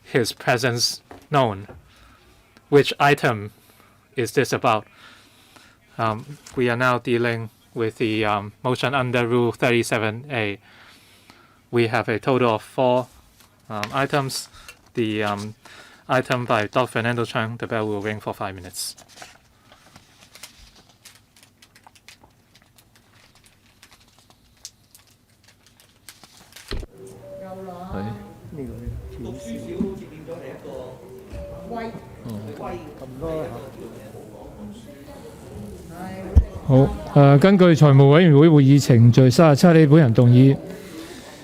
S6: his presence known. Which item is this about? We are now dealing with the motion under Rule 37A. We have a total of 4 items. The item by Dr. Fernando Chung, the bell will ring for 5 minutes.
S7: 好，根據財務委員會會議程序37A，本人動議。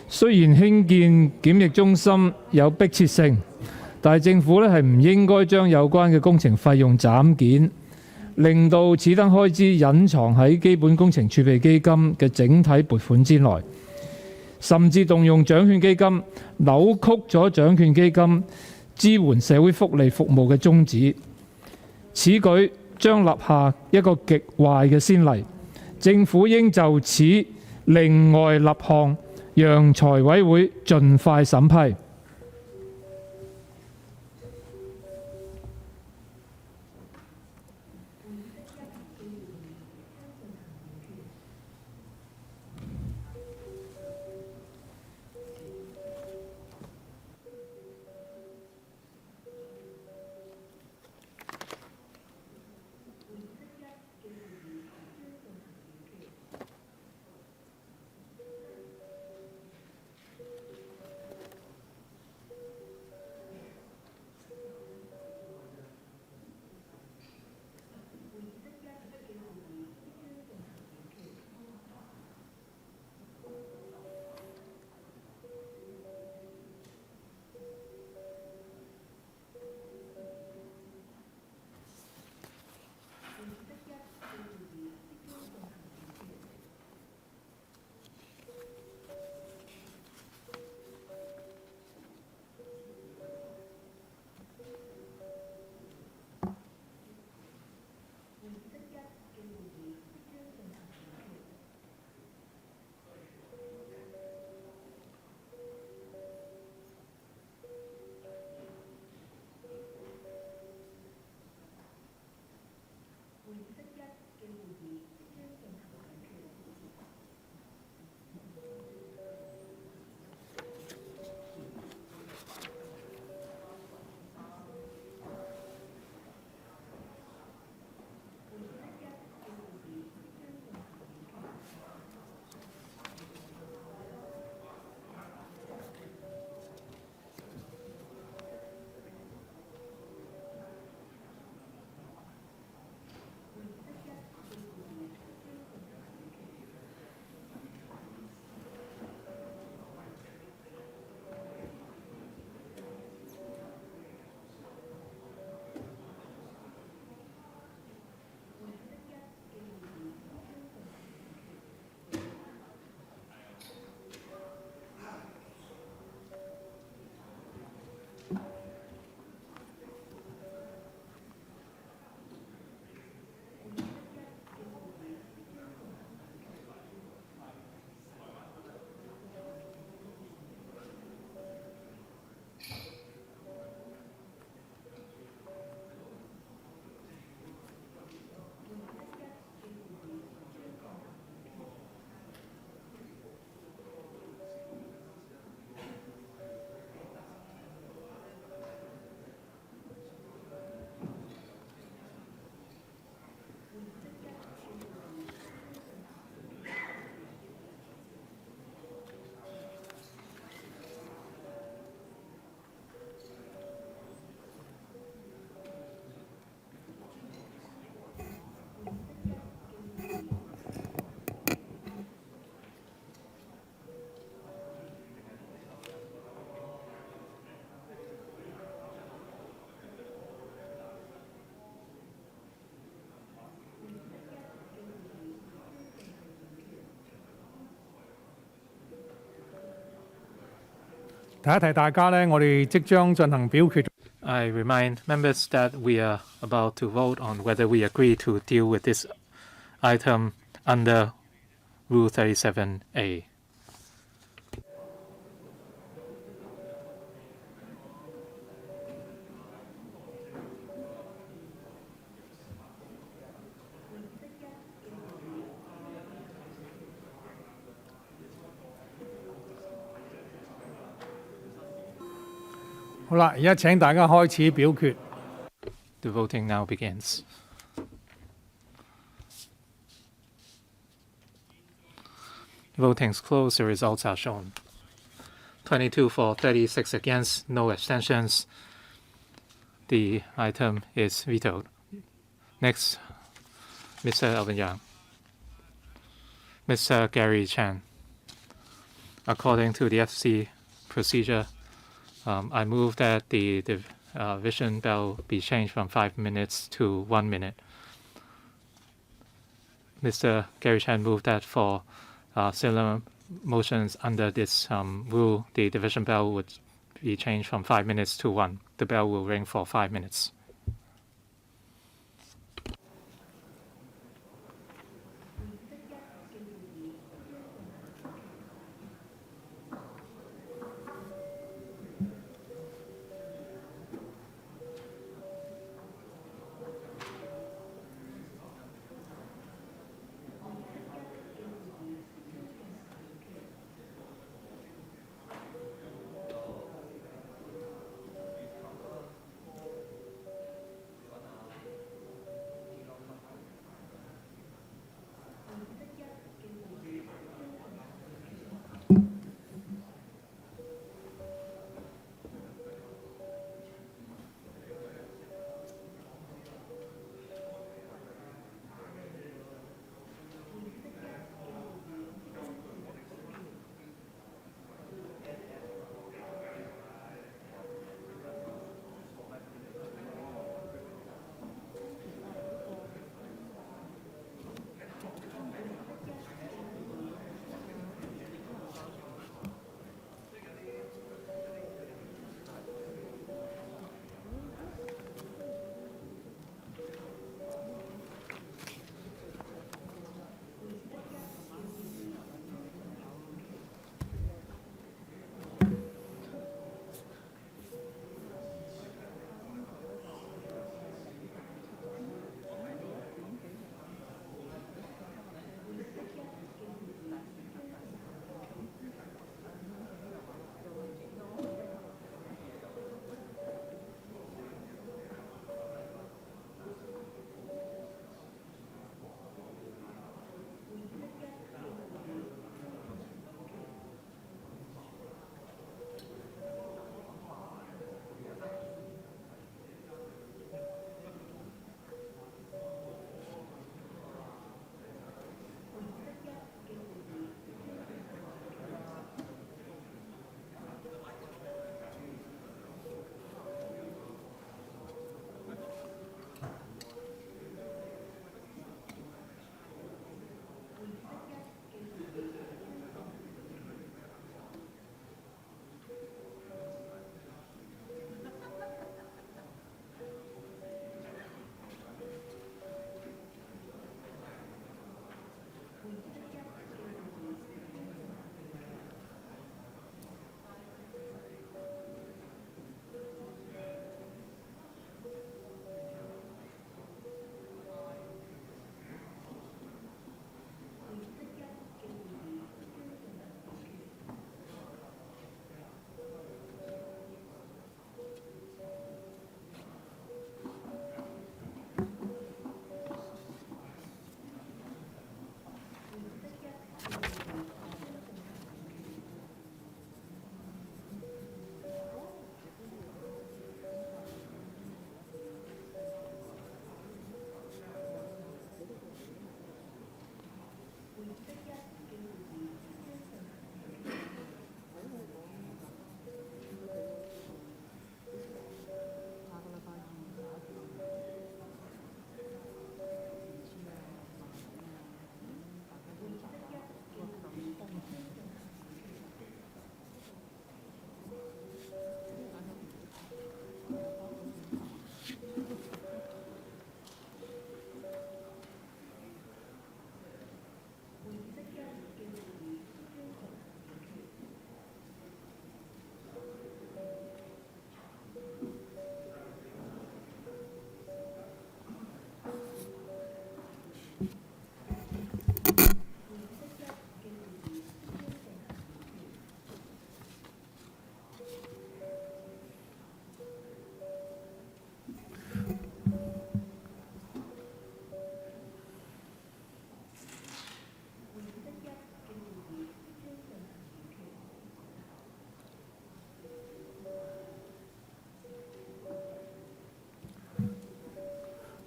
S7: 雖然興建檢疫中心有迫切性，但係政府咧係唔應該將有關嘅工程費用斬件，令到此等開支隱藏喺基本工程儲備基金嘅整體撥款之內，甚至動用獎券基金扭曲咗獎券基金支援社會福利服務嘅宗旨。此舉將立下一個極壞嘅先例，政府應就此另外立項，讓財委會盡快審批。
S5: 提一提大家咧，我哋即將進行表決。
S6: I remind members that we are about to vote on whether we agree to deal with this item under Rule 37A.
S5: 好啦，而家請大家開始表決。
S6: The voting now begins. Voting's closed. The results are shown. 22 for, 36 against, no abstentions. The item is vetoed. Next, Mr. Alvin Yang. Mr. Gary Chan. According to the FC procedure, I move that the division bell be changed from 5 minutes to 1 minute. Mr. Gary Chan moved that for similar motions under this rule, the division bell would be changed from 5 minutes to 1. The bell will ring for 5 minutes.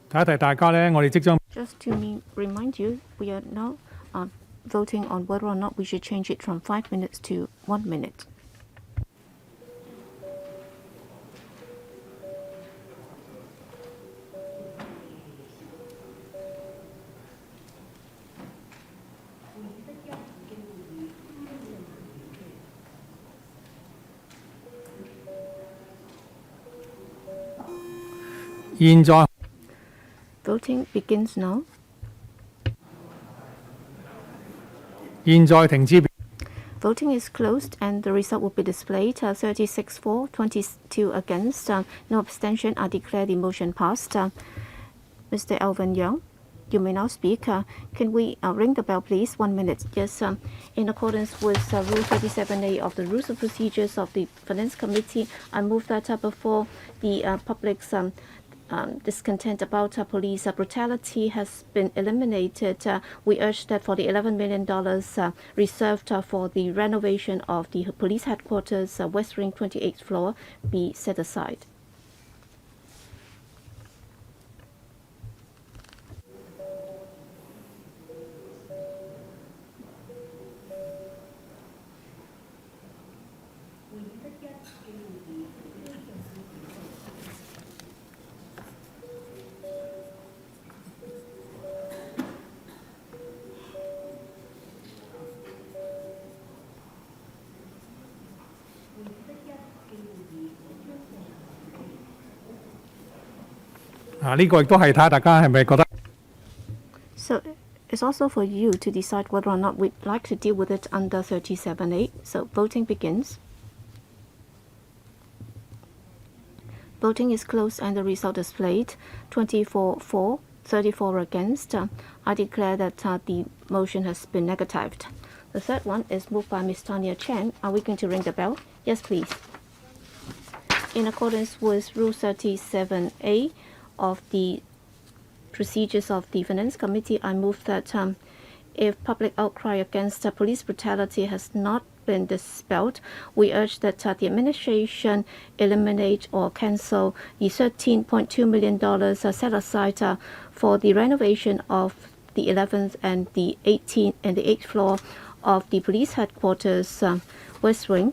S5: 提一提大家呢，我哋即將
S8: Just to remind you, we are now voting on whether or not we should change it from 5 minutes to 1 minute. Voting begins now.
S5: 現在停止。
S8: Voting is closed and the result will be displayed. 36 for, 22 against, no abstention. I declare the motion passed. Mr. Alvin Young, you may now speak. Can we ring the bell, please? 1 minute. Yes, in accordance with Rule 37A of the Rules of Procedures of the Finance Committee, I move that before the public's discontent about police brutality has been eliminated, we urge that for the $11 million reserved for the renovation of the police headquarters, West Wing 28th floor, be set aside. So it's also for you to decide whether or not we'd like to deal with it under 37A. So voting begins. Voting is closed and the result displayed. 24 for, 34 against. I declare that the motion has been negatived. The third one is moved by Ms. Tanya Chen. Are we going to ring the bell? Yes, please. In accordance with Rule 37A of the Procedures of the Finance Committee, I move that if public outcry against police brutality has not been dispelled, we urge that the administration eliminate or cancel the $13.2 million set aside for the renovation of the 11th and the 18th and the 8th floor of the police headquarters, West Wing.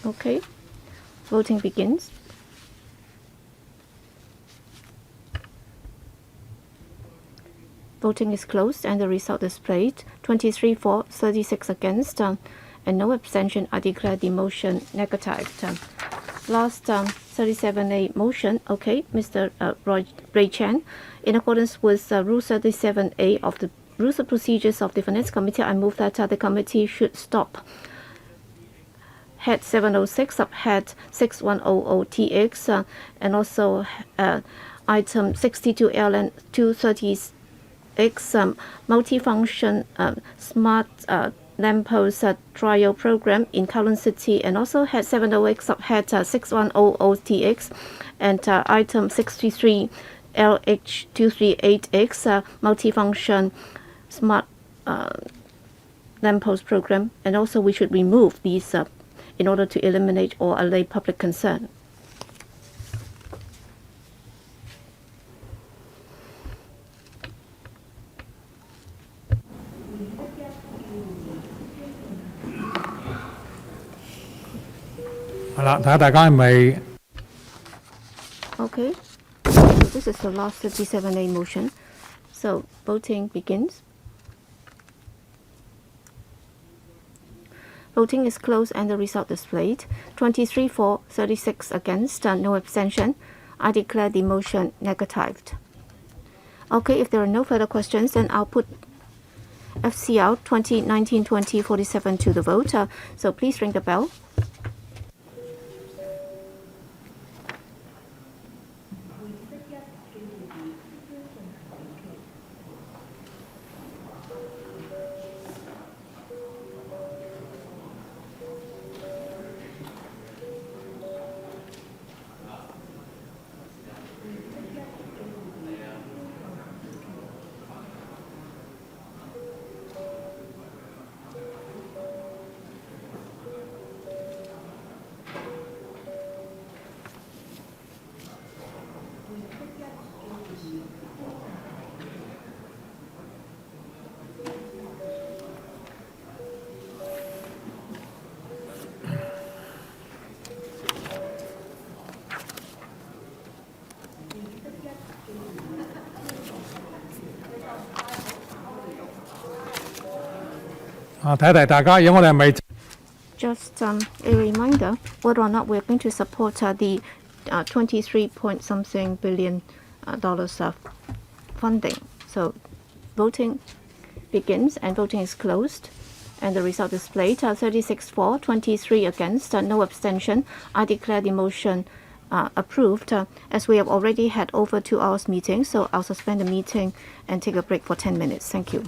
S8: Okay, voting begins. Voting is closed and the result displayed. 23 for, 36 against, and no abstention. I declare the motion negative. Last 37A motion. Okay, Mr. Ray Chan, in accordance with Rule 37A of the Rules of Procedures of the Finance Committee, I move that the committee should stop Head 706, Subhead 6100TX, and also Item 62L and 230X, multifunction smart lamppost trial program in Kowloon City, and also Head 708, Subhead 6100TX, and Item 63LH238X, multifunction smart lamppost program, and also we should remove these in order to eliminate or allay public concern. Okay, so this is the last 37A motion. So voting begins. Voting is closed and the result displayed. 23 for, 36 against, no abstention. I declare the motion negatived. Okay, if there are no further questions, then I'll put FCR 2019-2047 to the vote. So please ring the bell.
S5: 提一提大家，而家我哋係咪
S8: Just a reminder whether or not we're going to support the 23 point something billion dollars of funding. So voting begins and voting is closed. And the result displayed 36 for, 23 against, no abstention. I declare the motion approved. As we have already had over 2 hours meeting, so I'll suspend the meeting and take a break for 10 minutes. Thank you.